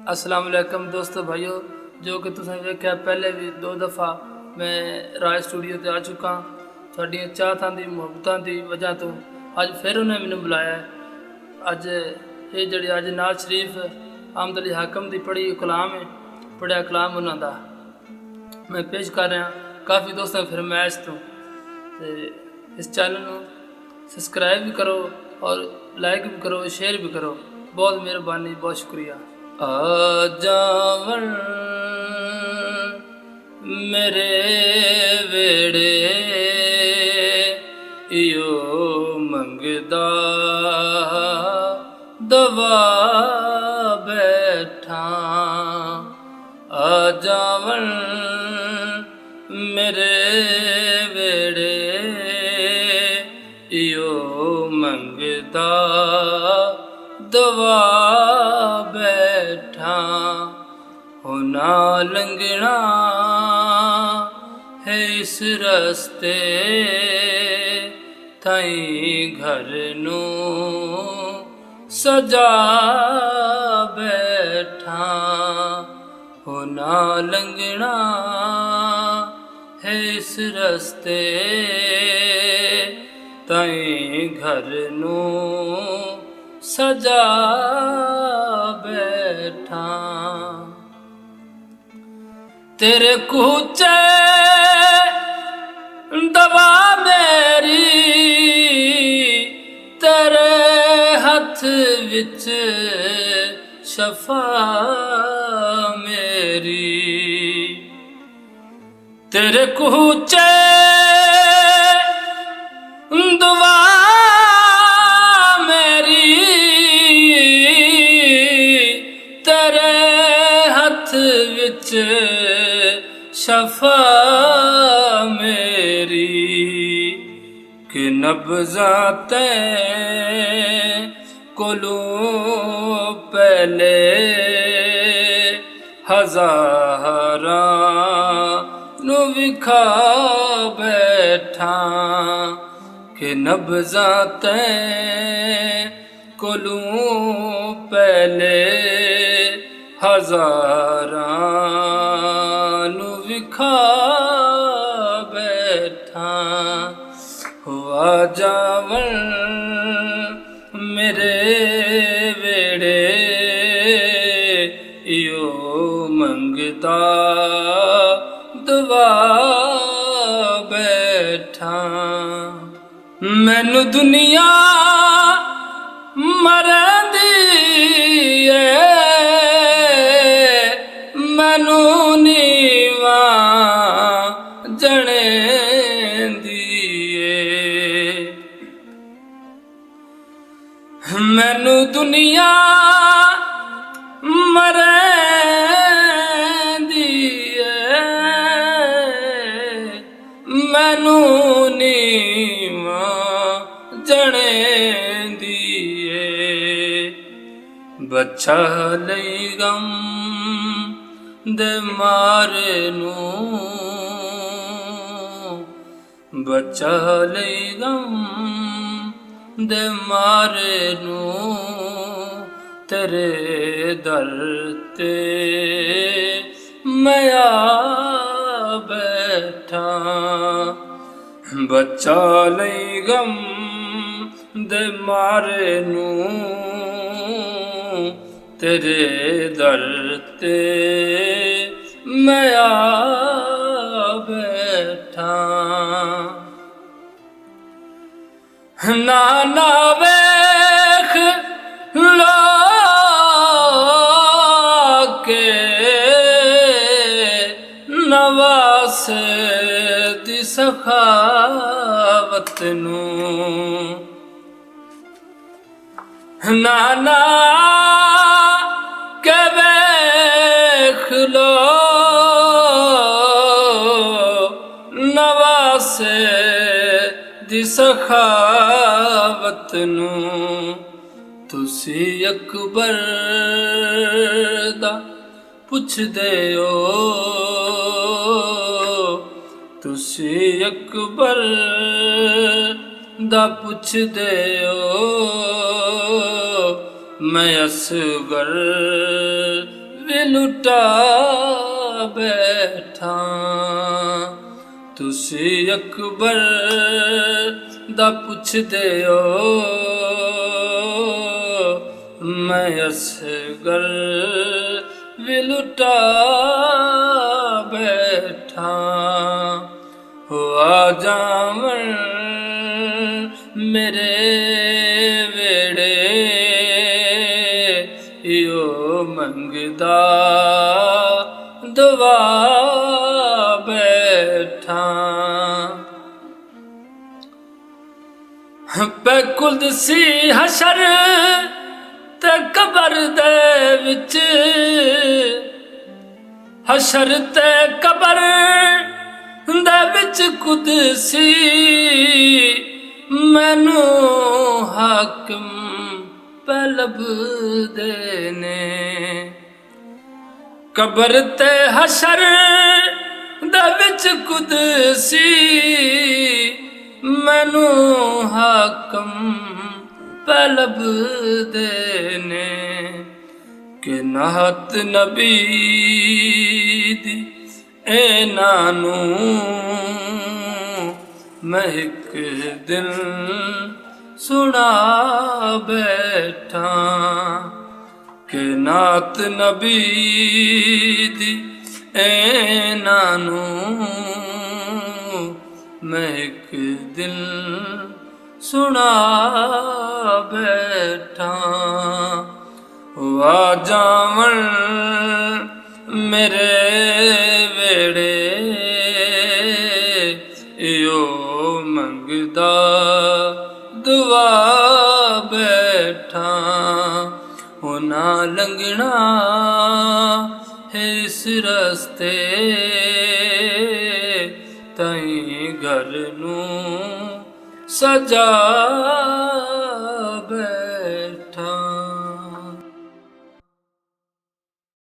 अस्सलाम वालेकुम दोस्तों भाइयों, जो कि तुसें वेख्या पहले भी 2 दफ़ा मैं राज स्टूडियो ते आ चुका। तुहाडियां चाहतां दी मुहब्बतां दी वजह तो अज फिर उन्हें मैनू बुलाया है। अज ये जड़ी अज नाज शरीफ अहमद अली हाकम दी पढ़ी कलाम है, पढ़िया कलाम उन्हां दा मैं पेश कर रहा। काफ़ी दोस्तों फरमाइश तो इस चैनल को सब्सक्राइब भी करो और लाइक भी करो, शेयर भी करो। बहुत मेहरबानी, बहुत शुक्रिया। आ जावण मेरे वेड़े इयो मंगदा दवा बैठा। आ जावण मेरे वेड़े इयो मंगदा दवा बैठा। होना लंघना है इस रस्ते थाई घर नू सजा बैठा। होना लंघना है इस रस्ते ताई घर नू सजा बैठा। तेरे कूचे दवा मेरी तेरे हथ विच शफा मेरी। तेरे कूचे दुआ मेरी तेरे हथ विच शफा मेरी। कि नब्ज़ां ते कोलों पहले हज़ारां नू विखा बैठा। कि नब्ज़ां ते कोलों पहले हज़ारां नू विखा बैठा। हुआ जावण मेरे वेड़े इयो मंगदा दुआ बैठा। मैनू दुनिया मरदी है मैनू नीवा जने दिए। मैनू दुनिया मरदी है मैनू नीवा जने दिए। बच्चा लई गम दे मारे नू बच्चा लई गम दे मारे नू तेरे दर ते मैं आ बैठा। बच्चा लई गम दे मारे नू तेरे दर ते मैं आ बैठा। नाना वेख लो के नवास दी सखावत नू। नाना के वेख लो नवासे दी सखावत नू। तुसी अकबर दा पुछदे हो तुसी अकबर दा पुछदे हो मैं असगर ਲੁਟਾ ਬੈਠਾ। ਤੁਸੀਂ ਅਕਬਰ ਦਾ ਪੁੱਛਦੇ ਹੋ, ਮੈਂ ਅਸਗਰ ਵੀ ਲੁਟਾ ਬੈਠਾ। ਹੋ ਆ ਜਾਵਣ ਮੇਰੇ ਵੇੜੇ, ਇਓ ਮੰਗਦਾ ਦੁਆ ਬੈਠਾ। ਬੈਕੁਲ ਸੀ ਹਸ਼ਰ ਤੇ ਕਬਰ ਦੇ ਵਿੱਚ, ਹਸ਼ਰ ਤੇ ਕਬਰ ਦੇ ਵਿੱਚ ਕੁਦਸੀ ਮੈਨੂੰ ਹਾਕਮ ਪੈ ਲੱਭਦੇ ਨੇ। ਕਬਰ ਤੇ ਹਸ਼ਰ ਦੇ ਵਿੱਚ ਕੁਦਸੀ ਮੈਨੂੰ ਹਾਕਮ ਪੈ ਲੱਭਦੇ ਨੇ। ਕਿ ਨਾਤ ਨਬੀ ਦੀ ਇਹਨਾਂ ਨੂੰ ਮੈਂ ਇੱਕ ਦਿਨ ਸੁਣਾ ਬੈਠਾ। ਕਿ ਨਾਤ ਨਬੀ ਦੀ ਇਹਨਾਂ ਨੂੰ ਮੈਂ ਇੱਕ ਦਿਨ ਸੁਣਾ ਬੈਠਾ। ਆ ਜਾਵਣ ਮੇਰੇ ਵੇੜੇ, ਇਓ ਮੰਗਦਾ ਦੁਆ ਬੈਠਾ। ਨਾ ਲੰਘਣਾ ਹੈ ਇਸ ਰਸਤੇ, ਤਾਈਂ ਘਰ ਨੂੰ ਸਜਾ ਬੈਠਾ।